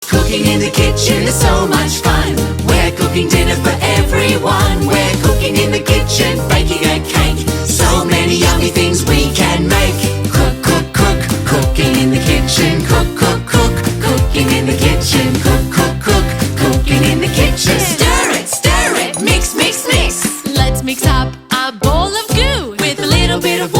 Cooking in the kitchen is so much fun. We're cooking dinner for everyone. We're cooking in the kitchen, baking a cake. So many yummy things we can make. Cook, cook, cook, cooking in the kitchen. Cook, cook, cook, cooking in the kitchen. Cook, cook, cook, cooking in the kitchen. Stir it, mix, mix, mix. Let's mix up a bowl of goo With a little bit of